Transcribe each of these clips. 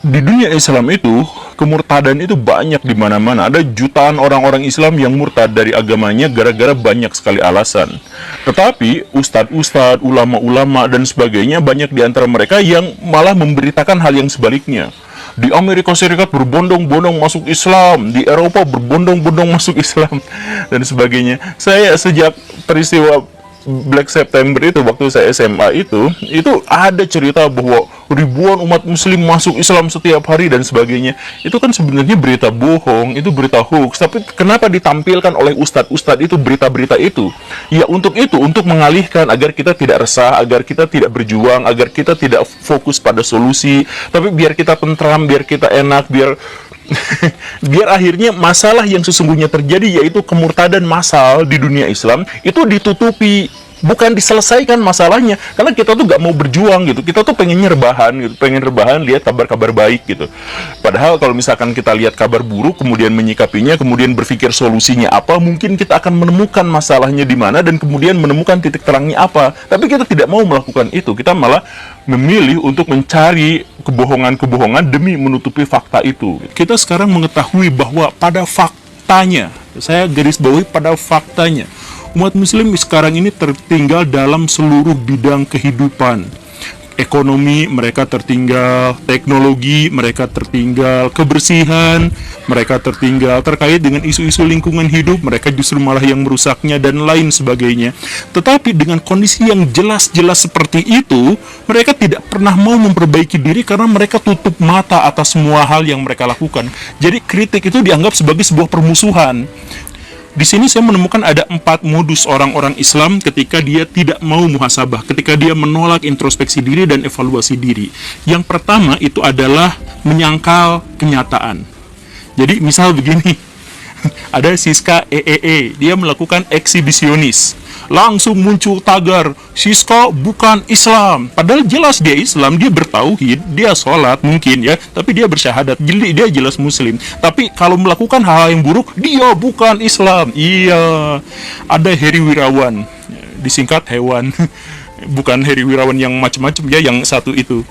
Di dunia Islam itu, kemurtadan itu banyak di mana-mana. Ada jutaan orang-orang Islam yang murtad dari agamanya gara-gara banyak sekali alasan. Tetapi ustadz-ustadz, ulama-ulama dan sebagainya, banyak di antara mereka yang malah memberitakan hal yang sebaliknya. Di Amerika Serikat berbondong-bondong masuk Islam, di Eropa berbondong-bondong masuk Islam dan sebagainya. Saya sejak peristiwa Black September itu, waktu saya SMA itu ada cerita bahwa ribuan umat muslim masuk Islam setiap hari dan sebagainya. Itu kan sebenarnya berita bohong, itu berita hoax. Tapi kenapa ditampilkan oleh ustadz-ustadz itu berita-berita itu? Ya untuk itu, untuk mengalihkan agar kita tidak resah, agar kita tidak berjuang, agar kita tidak fokus pada solusi, tapi biar kita tentram, biar kita enak, biar biar akhirnya masalah yang sesungguhnya terjadi, yaitu kemurtadan massal di dunia Islam, itu ditutupi, bukan diselesaikan masalahnya. Karena kita tuh gak mau berjuang gitu, kita tuh pengennya rebahan gitu, pengen rebahan lihat kabar-kabar baik gitu. Padahal kalau misalkan kita lihat kabar buruk, kemudian menyikapinya, kemudian berpikir solusinya apa, mungkin kita akan menemukan masalahnya di mana dan kemudian menemukan titik terangnya apa. Tapi kita tidak mau melakukan itu, kita malah memilih untuk mencari kebohongan-kebohongan demi menutupi fakta itu. Kita sekarang mengetahui bahwa pada faktanya, saya garis bawahi pada faktanya, umat muslim sekarang ini tertinggal dalam seluruh bidang kehidupan. Ekonomi mereka tertinggal, teknologi mereka tertinggal, kebersihan mereka tertinggal, terkait dengan isu-isu lingkungan hidup mereka justru malah yang merusaknya dan lain sebagainya. Tetapi dengan kondisi yang jelas-jelas seperti itu, mereka tidak pernah mau memperbaiki diri karena mereka tutup mata atas semua hal yang mereka lakukan. Jadi kritik itu dianggap sebagai sebuah permusuhan. Di sini saya menemukan ada 4 modus orang-orang Islam ketika dia tidak mau muhasabah, ketika dia menolak introspeksi diri dan evaluasi diri. Yang pertama itu adalah menyangkal kenyataan. Jadi misal begini, ada Siska EEE, dia melakukan eksibisionis. Langsung muncul tagar, Siska bukan Islam. Padahal jelas dia Islam, dia bertauhid, dia sholat mungkin ya, tapi dia bersyahadat, jadi dia jelas muslim. Tapi kalau melakukan hal yang buruk, dia bukan Islam. Iya, ada Heri Wirawan, disingkat hewan. Bukan Heri Wirawan yang macam-macam ya, yang satu itu.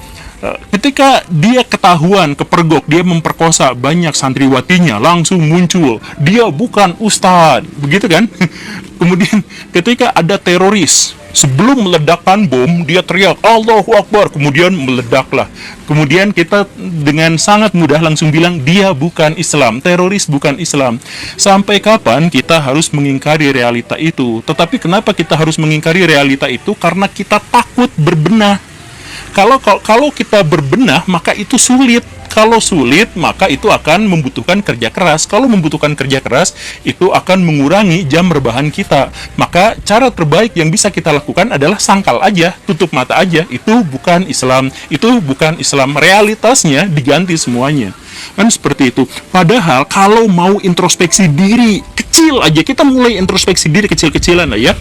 Ketika dia ketahuan, kepergok, dia memperkosa banyak santriwatinya, langsung muncul, dia bukan ustadz, begitu kan? Kemudian ketika ada teroris, sebelum meledakkan bom, dia teriak, Allahu Akbar, kemudian meledaklah. Kemudian kita dengan sangat mudah langsung bilang, dia bukan Islam, teroris bukan Islam. Sampai kapan kita harus mengingkari realita itu? Tetapi kenapa kita harus mengingkari realita itu? Karena kita takut berbenah. Kalau kita berbenah, maka itu sulit. Kalau sulit, maka itu akan membutuhkan kerja keras. Kalau membutuhkan kerja keras, itu akan mengurangi jam rebahan kita. Maka cara terbaik yang bisa kita lakukan adalah sangkal aja, tutup mata aja. Itu bukan Islam, itu bukan Islam. Realitasnya diganti semuanya. Kan seperti itu. Padahal kalau mau introspeksi diri kecil aja, kita mulai introspeksi diri kecil-kecilan lah ya.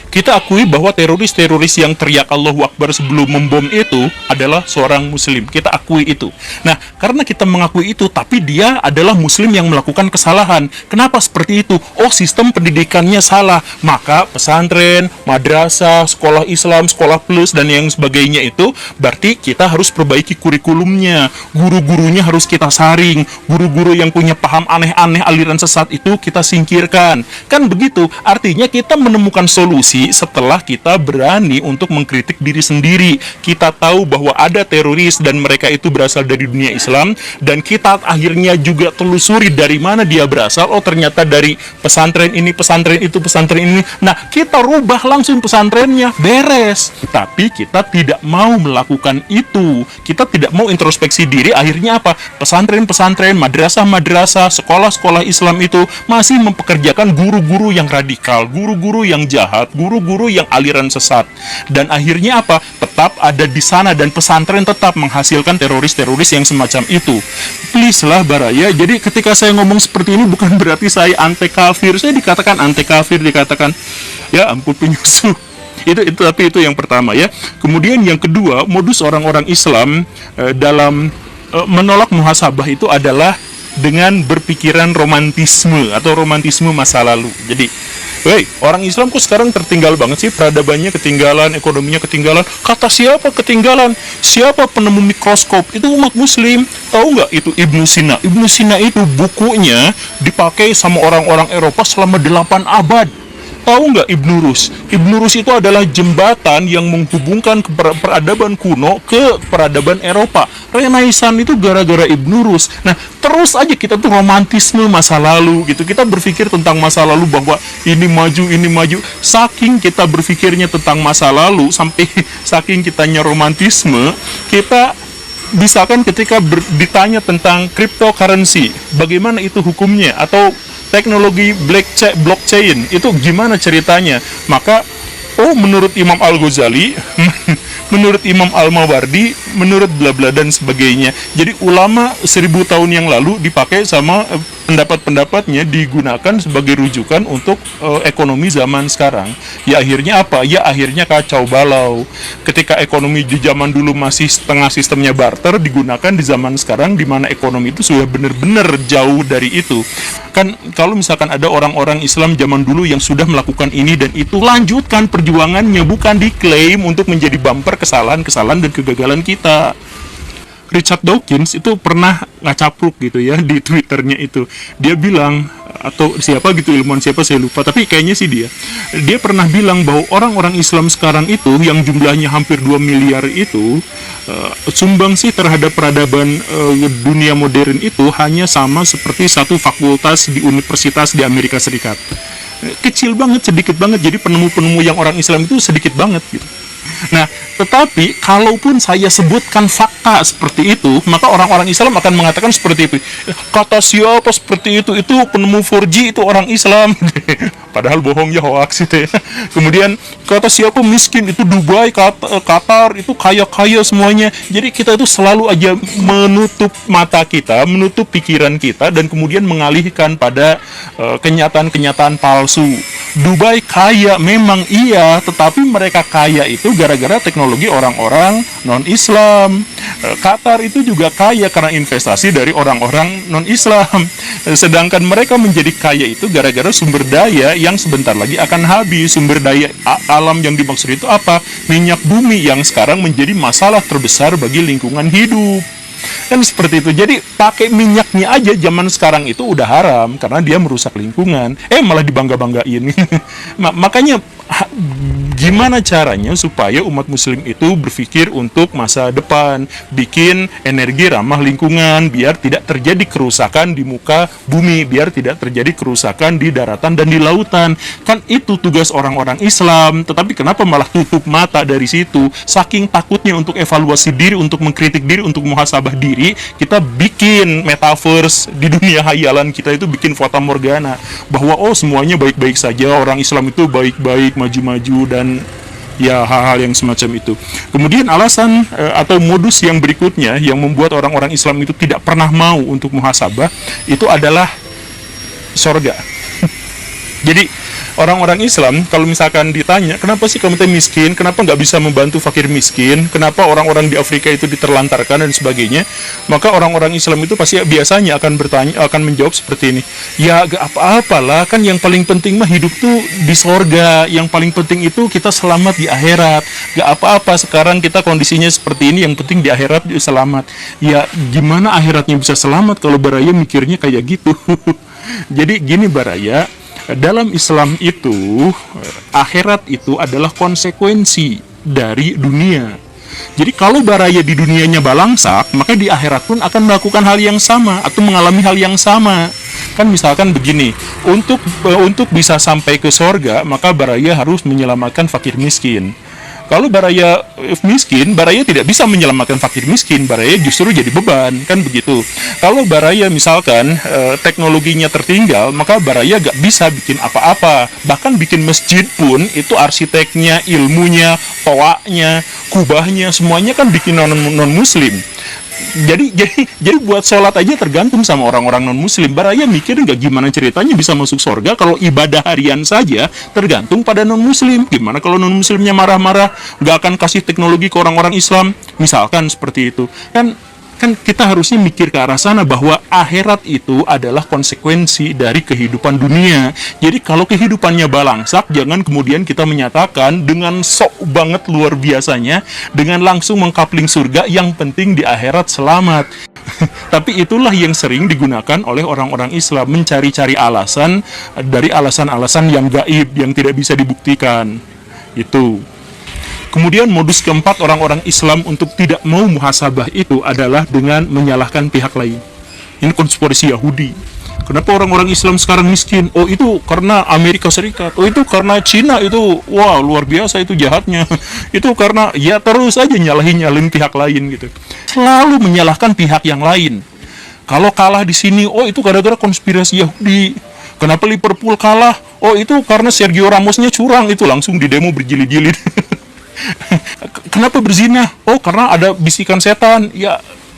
Kita akui bahwa teroris-teroris yang teriak Allahu Akbar sebelum membom itu adalah seorang muslim. Kita akui itu. Nah, karena kita mengakui itu, tapi dia adalah muslim yang melakukan kesalahan. Kenapa seperti itu? Oh, sistem pendidikannya salah. Maka pesantren, madrasah, sekolah Islam, sekolah plus, dan yang sebagainya itu, berarti kita harus perbaiki kurikulumnya. Guru-gurunya harus kita saring. Guru-guru yang punya paham aneh-aneh aliran sesat itu kita singkirkan. Kan begitu? Artinya kita menemukan solusi setelah kita berani untuk mengkritik diri sendiri. Kita tahu bahwa ada teroris dan mereka itu berasal dari dunia Islam, dan kita akhirnya juga telusuri dari mana dia berasal. Oh, ternyata dari pesantren ini, pesantren itu, pesantren ini. Nah, kita rubah langsung pesantrennya, beres. Tapi kita tidak mau melakukan itu. Kita tidak mau introspeksi diri. Akhirnya apa? Pesantren-pesantren, madrasah-madrasah, sekolah-sekolah Islam itu masih mempekerjakan guru-guru yang radikal, guru-guru yang jahat, guru-guru yang aliran sesat. Dan akhirnya apa? Tetap ada di sana, dan pesantren tetap menghasilkan teroris-teroris yang semacam itu. Please lah Baraya. Jadi ketika saya ngomong seperti ini bukan berarti saya anti kafir. Saya dikatakan anti kafir, dikatakan ya ampun penyusup. Tapi itu yang pertama ya. Kemudian yang kedua, modus orang-orang Islam dalam menolak muhasabah itu adalah dengan berpikiran romantisme atau romantisme masa lalu. Jadi Hei, orang Islam kok sekarang tertinggal banget sih, peradabannya ketinggalan, ekonominya ketinggalan. Kata siapa ketinggalan? Siapa penemu mikroskop? Itu umat muslim. Tahu nggak itu Ibnu Sina? Ibnu Sina itu bukunya dipakai sama orang-orang Eropa selama 8 abad. Tahu nggak Ibnu Rus? Ibnu Rus itu adalah jembatan yang menghubungkan peradaban kuno ke peradaban Eropa. Renaissance itu gara-gara Ibnu Rus. Nah, terus aja kita tuh romantisme masa lalu gitu. Kita berpikir tentang masa lalu bahwa ini maju, ini maju. Saking kita berpikirnya tentang masa lalu, sampai saking kitanya romantisme, kita misalkan ketika ditanya tentang cryptocurrency, bagaimana itu hukumnya, atau teknologi blockchain itu gimana ceritanya, maka menurut Imam Al-Ghazali, menurut Imam Al-Mawardi, menurut bla bla dan sebagainya. Jadi ulama 1000 tahun yang lalu dipakai sama pendapat-pendapatnya digunakan sebagai rujukan untuk ekonomi zaman sekarang. Ya akhirnya apa? Ya akhirnya kacau balau. Ketika ekonomi di zaman dulu masih setengah sistemnya barter, digunakan di zaman sekarang di mana ekonomi itu sudah benar-benar jauh dari itu. Kan kalau misalkan ada orang-orang Islam zaman dulu yang sudah melakukan ini dan itu, lanjutkan perjuangannya, bukan diklaim untuk menjadi bumper kesalahan-kesalahan dan kegagalan kita. Richard Dawkins itu pernah ngacapruk gitu ya di Twitternya itu. Dia bilang, atau siapa gitu, ilmuwan siapa saya lupa, tapi kayaknya sih dia pernah bilang bahwa orang-orang Islam sekarang itu yang jumlahnya hampir 2 miliar itu, sumbangsi terhadap peradaban dunia modern itu hanya sama seperti satu fakultas di universitas di Amerika Serikat. Kecil banget, sedikit banget. Jadi penemu-penemu yang orang Islam itu sedikit banget gitu. Nah, tetapi kalaupun saya sebutkan fakta seperti itu, maka orang-orang Islam akan mengatakan seperti itu. Kata siapa seperti itu? Itu penemu 4G itu orang Islam. Padahal bohong ya, hoax itu ya. Kemudian kata siapa miskin itu Dubai, Qatar itu kaya-kaya semuanya. Jadi kita itu selalu aja menutup mata kita, menutup pikiran kita, dan kemudian mengalihkan pada kenyataan-kenyataan palsu. Dubai kaya memang iya, tetapi mereka kaya itu gara-gara teknologi orang-orang non-Islam. Qatar itu juga kaya karena investasi dari orang-orang non-Islam. Sedangkan mereka menjadi kaya itu gara-gara sumber daya yang sebentar lagi akan habis. Sumber daya alam yang dimaksud itu apa? Minyak bumi yang sekarang menjadi masalah terbesar bagi lingkungan hidup. Kan seperti itu. Jadi pakai minyaknya aja zaman sekarang itu udah haram karena dia merusak lingkungan. Malah dibangga-banggain. Makanya gimana caranya supaya umat muslim itu berpikir untuk masa depan, bikin energi ramah lingkungan biar tidak terjadi kerusakan di muka bumi, biar tidak terjadi kerusakan di daratan dan di lautan. Kan itu tugas orang-orang Islam. Tetapi kenapa malah tutup mata dari situ? Saking takutnya untuk evaluasi diri, untuk mengkritik diri, untuk muhasabah diri, kita bikin metaverse di dunia hayalan kita itu, bikin fata morgana bahwa semuanya baik-baik saja, orang Islam itu baik-baik, maju-maju, dan ya hal-hal yang semacam itu. Kemudian alasan atau modus yang berikutnya yang membuat orang-orang Islam itu tidak pernah mau untuk muhasabah itu adalah sorga. Jadi orang-orang Islam kalau misalkan ditanya, kenapa sih kamu teh miskin, kenapa nggak bisa membantu fakir miskin, kenapa orang-orang di Afrika itu diterlantarkan dan sebagainya, maka orang-orang Islam itu pasti biasanya akan menjawab seperti ini, ya gak apa-apalah, kan yang paling penting mah hidup tuh di sorga, yang paling penting itu kita selamat di akhirat, gak apa-apa sekarang kita kondisinya seperti ini, yang penting di akhirat selamat. Ya gimana akhiratnya bisa selamat kalau Baraya mikirnya kayak gitu? Jadi gini Baraya, dalam Islam itu, akhirat itu adalah konsekuensi dari dunia. Jadi kalau Baraya di dunianya balangsak, maka di akhirat pun akan melakukan hal yang sama atau mengalami hal yang sama. Kan misalkan begini, untuk bisa sampai ke sorga, maka Baraya harus menyelamatkan fakir miskin. Kalau Baraya miskin, Baraya tidak bisa menyelamatkan fakir miskin, Baraya justru jadi beban, kan begitu. Kalau Baraya misalkan teknologinya tertinggal, maka Baraya gak bisa bikin apa-apa. Bahkan bikin masjid pun, itu arsiteknya, ilmunya, toaknya, kubahnya, semuanya kan bikin non-muslim. Jadi buat sholat aja tergantung sama orang-orang non-muslim. Baraya mikir nggak gimana ceritanya bisa masuk surga kalau ibadah harian saja tergantung pada non-muslim. Gimana kalau non-muslimnya marah-marah, nggak akan kasih teknologi ke orang-orang Islam, misalkan seperti itu. Kan Kan kita harusnya mikir ke arah sana bahwa akhirat itu adalah konsekuensi dari kehidupan dunia. Jadi kalau kehidupannya balangsak, jangan kemudian kita menyatakan dengan sok banget luar biasanya, dengan langsung mengkapling surga, yang penting di akhirat selamat. Tapi itulah yang sering digunakan oleh orang-orang Islam, mencari-cari alasan dari alasan-alasan yang gaib, yang tidak bisa dibuktikan. Itu. Kemudian modus keempat orang-orang Islam untuk tidak mau muhasabah itu adalah dengan menyalahkan pihak lain. Ini konspirasi Yahudi. Kenapa orang-orang Islam sekarang miskin? Oh, itu karena Amerika Serikat. Oh, itu karena Cina. Itu wah, luar biasa itu jahatnya. Itu karena, ya terus aja nyalahin pihak lain gitu. Selalu menyalahkan pihak yang lain. Kalau kalah di sini, oh itu gara-gara konspirasi Yahudi. Kenapa Liverpool kalah? Oh, itu karena Sergio Ramosnya curang. Itu langsung di demo berjilid-jilid. Kenapa berzina? Oh, karena ada bisikan setan.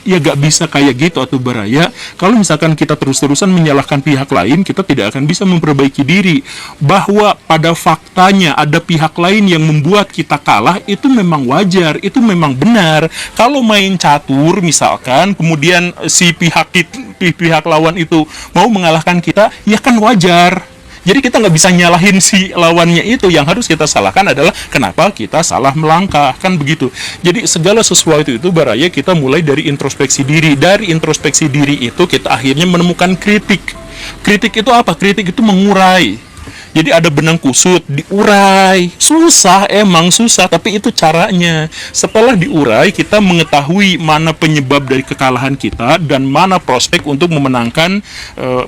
Ya gak bisa kayak gitu atau baraya. Kalau misalkan kita terus-terusan menyalahkan pihak lain, kita tidak akan bisa memperbaiki diri. Bahwa pada faktanya ada pihak lain yang membuat kita kalah, itu memang wajar, itu memang benar. Kalau main catur misalkan, kemudian si pihak lawan itu mau mengalahkan kita, ya kan wajar. Jadi kita nggak bisa nyalahin si lawannya itu. Yang harus kita salahkan adalah kenapa kita salah melangkah, kan begitu. Jadi segala sesuatu itu baraya kita mulai dari introspeksi diri. Dari introspeksi diri itu kita akhirnya menemukan kritik. Kritik itu apa? Kritik itu mengurai. Jadi ada benang kusut, diurai. Susah, emang susah, tapi itu caranya. Setelah diurai, kita mengetahui mana penyebab dari kekalahan kita dan mana prospek untuk memenangkan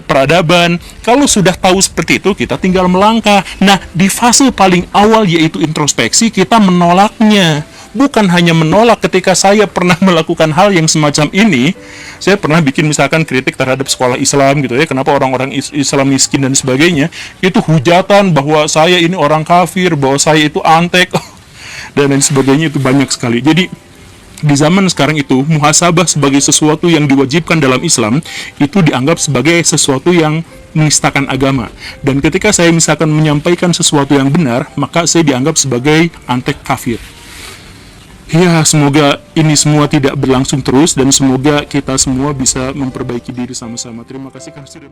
peradaban. Kalau sudah tahu seperti itu, kita tinggal melangkah. Nah, di fase paling awal yaitu introspeksi, kita menolaknya. Bukan hanya menolak. Ketika saya pernah melakukan hal yang semacam ini, saya pernah bikin misalkan kritik terhadap sekolah Islam gitu ya, kenapa orang-orang Islam miskin dan sebagainya, itu hujatan bahwa saya ini orang kafir, bahwa saya itu antek dan lain sebagainya, itu banyak sekali. Jadi di zaman sekarang itu, muhasabah sebagai sesuatu yang diwajibkan dalam Islam itu dianggap sebagai sesuatu yang menistakan agama. Dan ketika saya misalkan menyampaikan sesuatu yang benar, maka saya dianggap sebagai antek kafir. Ya, semoga ini semua tidak berlangsung terus dan semoga kita semua bisa memperbaiki diri sama-sama. Terima kasih karena sudah